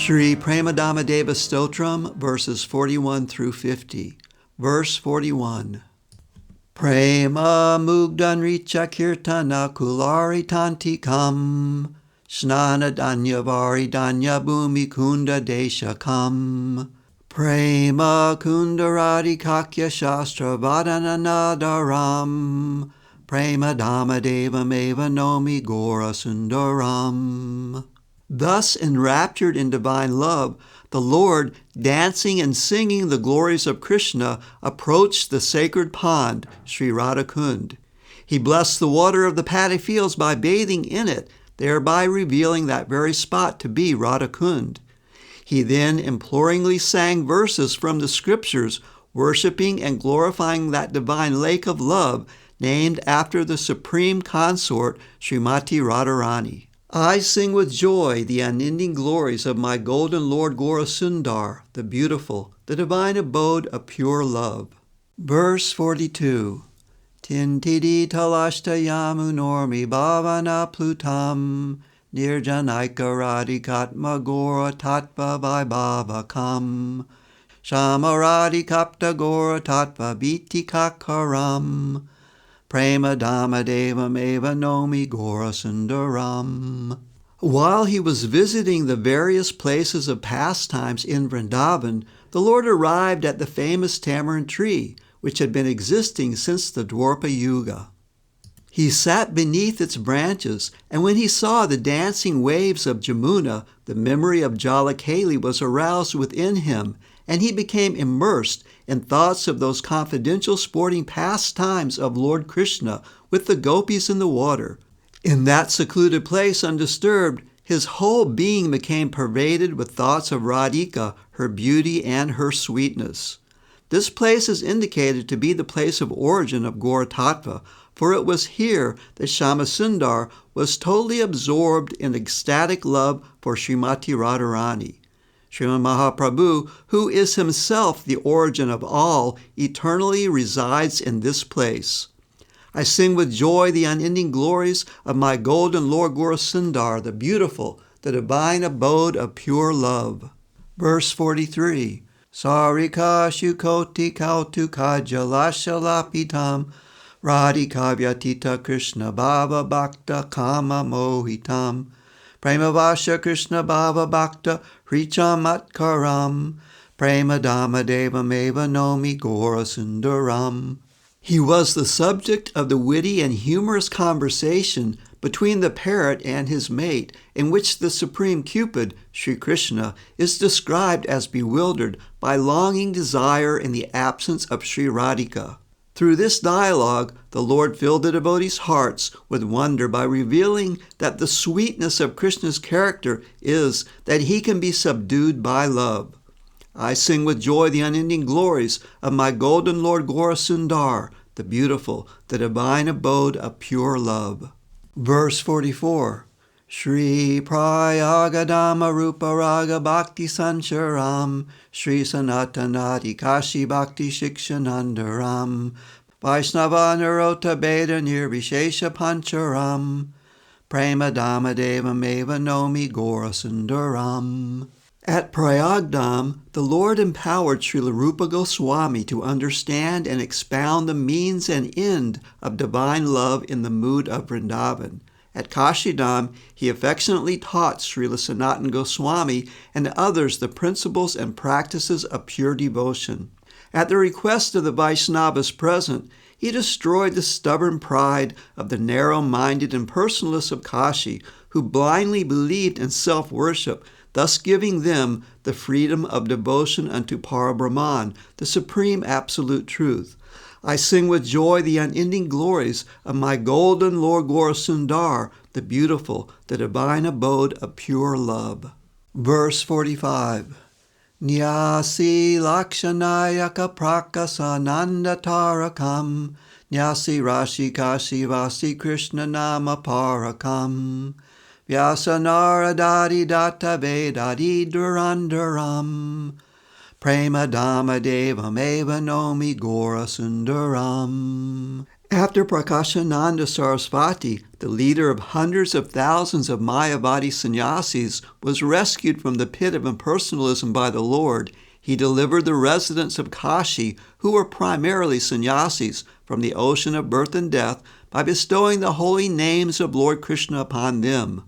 Sri Prema Dhama Deva Stotram, verses 41 through 50. Verse 41. Prema mugdan richa kirtana kulari tantikam, snana danya vari danya bhumi kunda desha kam. Prema kundaradi kakya shastra vadananadaram, Prema Dhama Deva meva nomi Gaurangasundar. Thus, enraptured in divine love, the Lord, dancing and singing the glories of Krishna, approached the sacred pond, Sri Radhakund. He blessed the water of the paddy fields by bathing in it, thereby revealing that very spot to be Radhakund. He then imploringly sang verses from the scriptures, worshiping and glorifying that divine lake of love, named after the supreme consort, Srimati Radharani. I sing with joy the unending glories of my golden Lord Gaurangasundar, the beautiful, the divine abode of pure love. Verse 42. Tintidi talashta yamunormi bhavana plutam, nirjanaika radhikatma gora tattva vaibhavakam, shamaradi kapta gora tattva vitikakaram, Prema Dhama Deva meva nomi Gaurangasundaram. While he was visiting the various places of pastimes in Vrindavan, the Lord arrived at the famous tamarind tree, which had been existing since the Dwapara Yuga. He sat beneath its branches, and when he saw the dancing waves of Jamuna, the memory of Jalakali was aroused within him, and he became immersed in thoughts of those confidential sporting pastimes of Lord Krishna with the gopis in the water. In that secluded place, undisturbed, his whole being became pervaded with thoughts of Radhika, her beauty and her sweetness. This place is indicated to be the place of origin of Gaura Tattva, for it was here that Syamasundara was totally absorbed in ecstatic love for Srimati Radharani. Srimati Mahaprabhu, who is himself the origin of all, eternally resides in this place. I sing with joy the unending glories of my golden Lord Gaurangasundar, the beautiful, the divine abode of pure love. Verse 43. Sarika shukoti kautu kajalashalapitam, radhikavyatita Krishna bhava bhakta kama mohitam, Prema Vasha Krishna Bhava Bhakta Hrichamatkaram, Prema Dhama Deva meva nomi Gaurangasundaram. He was the subject of the witty and humorous conversation between the parrot and his mate, in which the supreme Cupid, Sri Krishna, is described as bewildered by longing desire in the absence of Sri Radhika. Through this dialogue, the Lord filled the devotees' hearts with wonder by revealing that the sweetness of Krishna's character is that he can be subdued by love. I sing with joy the unending glories of my golden Lord Gaurangasundar, the beautiful, the divine abode of pure love. Verse 44. Shri Prayagadama Rupa Raga Bhakti Sancharam, Shri Sanatanadi Kashi Bhakti Shikshanandaram, Vaishnava Narota Beda Nirvishesha Pancharam, Prema Dhama Deva meva nomi Gaurangasundaram. At Prayagdam, the Lord empowered Srila Rupa Goswami to understand and expound the means and end of divine love in the mood of Vrindavan. At Kashidham, he affectionately taught Srila Sanatana Goswami and others the principles and practices of pure devotion. At the request of the Vaishnavas present, he destroyed the stubborn pride of the narrow-minded impersonalists of Kashi, who blindly believed in self-worship, thus giving them the freedom of devotion unto Parabrahman, the supreme absolute truth. I sing with joy the unending glories of my golden Lord Gaurangasundar, the beautiful, the divine abode of pure love. Verse 45. Nyasi lakshanayaka prakasananda tarakam, Nyasi rashi kashi vasi Krishna nama parakam, Vyasa naradadi datta vedadi durandaram, Prema Dhama Deva meva nomi Gaurangasundaram. After Prakashananda Sarasvati, the leader of hundreds of thousands of Mayavadi sannyasis, was rescued from the pit of impersonalism by the Lord, he delivered the residents of Kashi, who were primarily sannyasis, from the ocean of birth and death by bestowing the holy names of Lord Krishna upon them.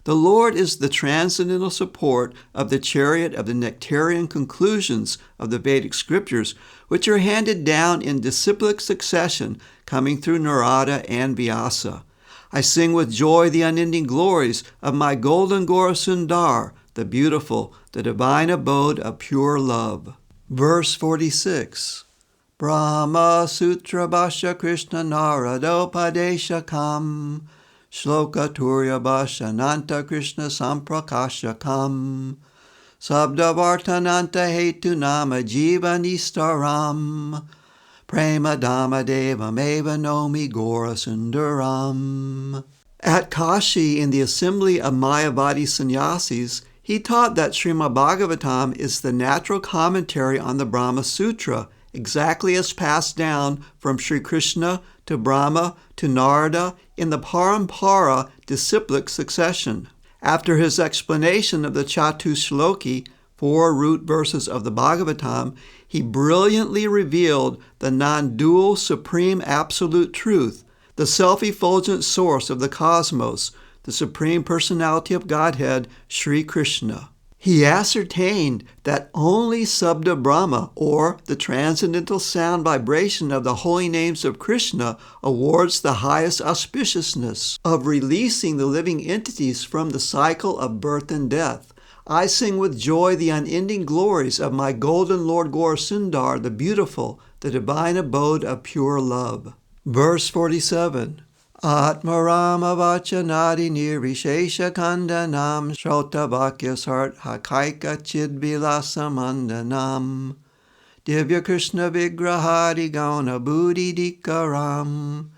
The Lord is the transcendental support of the chariot of the nectarian conclusions of the Vedic scriptures, which are handed down in disciplic succession, coming through Narada and Vyasa. I sing with joy the unending glories of my golden Gaurangasundar, the beautiful, the divine abode of pure love. Verse 46. Brahma Sutra Bhashya Krishna Naradopadeshakam Shloka Turya Bhashananta Krishna Samprakashakam Sabdavartananta Hetu Nama Jivanistaram Prema Dhama Deva Meva Nomi Gaurangasundaram. At Kashi, in the assembly of Mayavadi sannyasis, he taught that Srimad Bhagavatam is the natural commentary on the Brahma Sutra, exactly as passed down from Sri Krishna to Brahma to Narada in the Parampara disciplic succession. After his explanation of the Chatushloki, 4 root verses of the Bhagavatam, he brilliantly revealed the non-dual supreme absolute truth, the self-effulgent source of the cosmos, the Supreme Personality of Godhead, Sri Krishna. He ascertained that only Sabda Brahma, or the transcendental sound vibration of the holy names of Krishna, awards the highest auspiciousness of releasing the living entities from the cycle of birth and death. I sing with joy the unending glories of my golden Lord Gaurangasundar, the beautiful, the divine abode of pure love. Verse 47. Atmarama Vachanadi Nirvishesha Kandanam Shrota Vakyasart Hakaika Chidvilasamandanam Divya Krishna Vigrahadi Gauna Buddhi Dikaram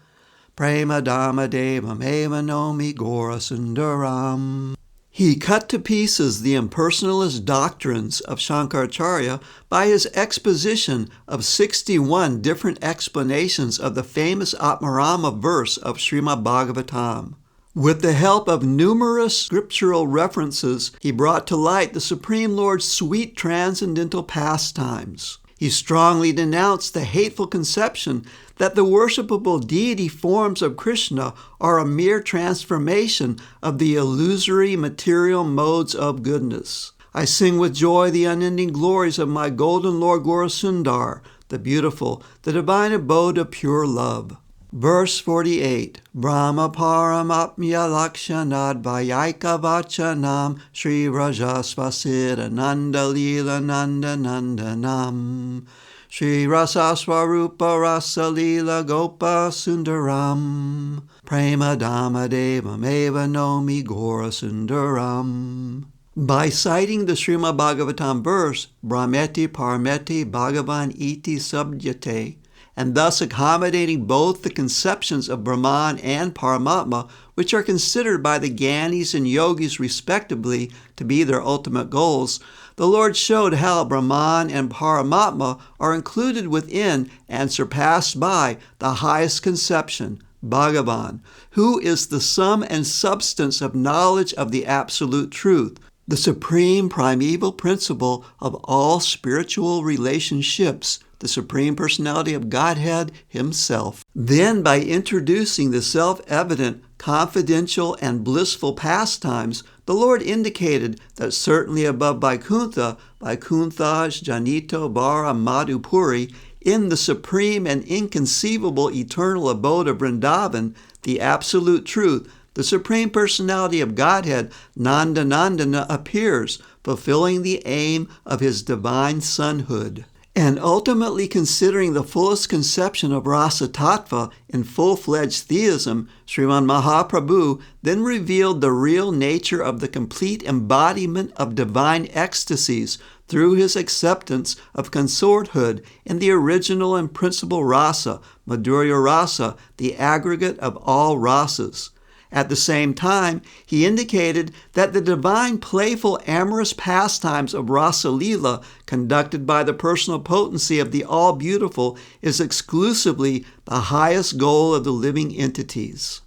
Prema Dhama Deva Meva Nomi Gaurangasundaram. He cut to pieces the impersonalist doctrines of Shankaracharya by his exposition of 61 different explanations of the famous Atmarama verse of Srimad Bhagavatam. With the help of numerous scriptural references, he brought to light the Supreme Lord's sweet transcendental pastimes. He strongly denounced the hateful conception that the worshipable deity forms of Krishna are a mere transformation of the illusory material modes of goodness. I sing with joy the unending glories of my golden Lord Gaurangasundar, the beautiful, the divine abode of pure love. Verse 48. Brahma paramapya lakshanad vayaika vachanam Sri Rajasvasiddhananda lila nanda nandanam Sri Rasaswarupa Rasa Lila Gopa Sundaram Prema Dhama Deva Meva Nomi Gaurangasundaram. By citing the Srimad Bhagavatam verse, Brahmeti Parameti Bhagavan Iti Subjate, and thus accommodating both the conceptions of Brahman and Paramatma, which are considered by the Gyanis and Yogis respectively to be their ultimate goals, the Lord showed how Brahman and Paramatma are included within and surpassed by the highest conception, Bhagavan, who is the sum and substance of knowledge of the absolute truth, the supreme primeval principle of all spiritual relationships, the Supreme Personality of Godhead Himself. Then, by introducing the self-evident, confidential, and blissful pastimes, the Lord indicated that certainly above Vaikuntha, Vaikuntha's Janito Bara Madhupuri, in the supreme and inconceivable eternal abode of Vrindavan, the absolute truth, the Supreme Personality of Godhead, Nandanandana, appears, fulfilling the aim of His divine sonhood. And ultimately considering the fullest conception of Rasa Tattva in full-fledged theism, Sriman Mahaprabhu then revealed the real nature of the complete embodiment of divine ecstasies through his acceptance of consorthood in the original and principal rasa, Madhurya Rasa, the aggregate of all rasas. At the same time, he indicated that the divine, playful, amorous pastimes of Rasa Leela, conducted by the personal potency of the All-Beautiful, is exclusively the highest goal of the living entities.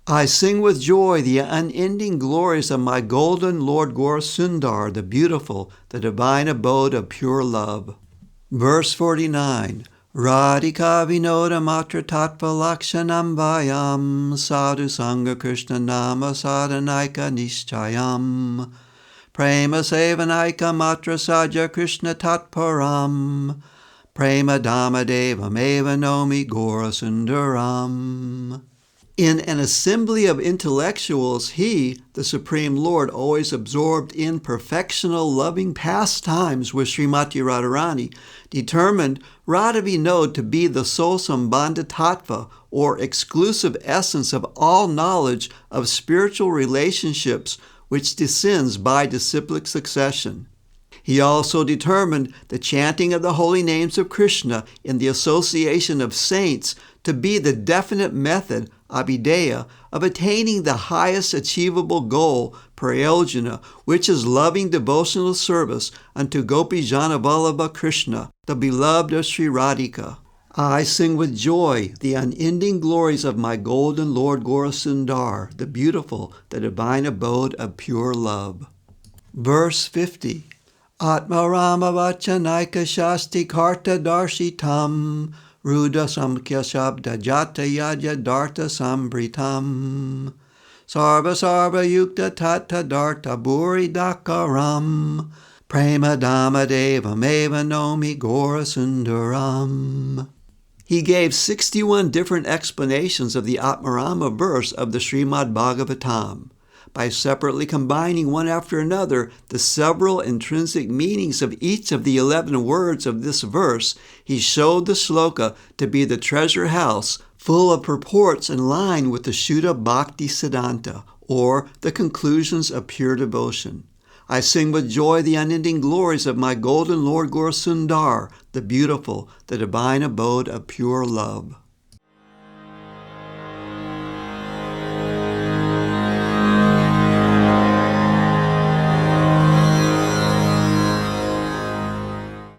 I sing with joy the unending glories of my golden Lord Gaurangasundar, the beautiful, the divine abode of pure love. Verse 49. Radhika Vinoda Matra Tattva Lakshanam Vayam Sadhu Sangha Krishna Nama Sadhanaika Nishchayam Prema Sevanaika Matra Saja Krishna Tatparam Prema Dhama Deva Meva Nomi Gaurasundaram. In an assembly of intellectuals, he, the Supreme Lord, always absorbed in perfectional loving pastimes with Srimati Radharani, determined Radha Vinod to be the sole Sambandha Tattva, or exclusive essence of all knowledge of spiritual relationships, which descends by disciplic succession. He also determined the chanting of the holy names of Krishna in the association of saints to be the definite method, abhideya, of attaining the highest achievable goal, prayojana, which is loving devotional service unto Gopijana Vallabha Krishna, the beloved of Sri Radhika. I sing with joy the unending glories of my golden Lord Gaurangasundar, the beautiful, the divine abode of pure love. Verse 50. Atma Rama Vachanaika Shasti Karta Darshitam Ruda Samkhya Shabda Jata Yadya Darta Sambritam Sarva Sarva Yukta Tata Darta Buri Dakaram Prema Dhama Deva Meva Nomi Gaurasundaram. He gave 61 different explanations of the Atmarama verse of the Srimad Bhagavatam. By separately combining one after another the several intrinsic meanings of each of the 11 words of this verse, he showed the shloka to be the treasure house full of purports in line with the Shuddha Bhakti Siddhanta, or the conclusions of pure devotion. I sing with joy the unending glories of my golden Lord Gaurangasundar, the beautiful, the divine abode of pure love.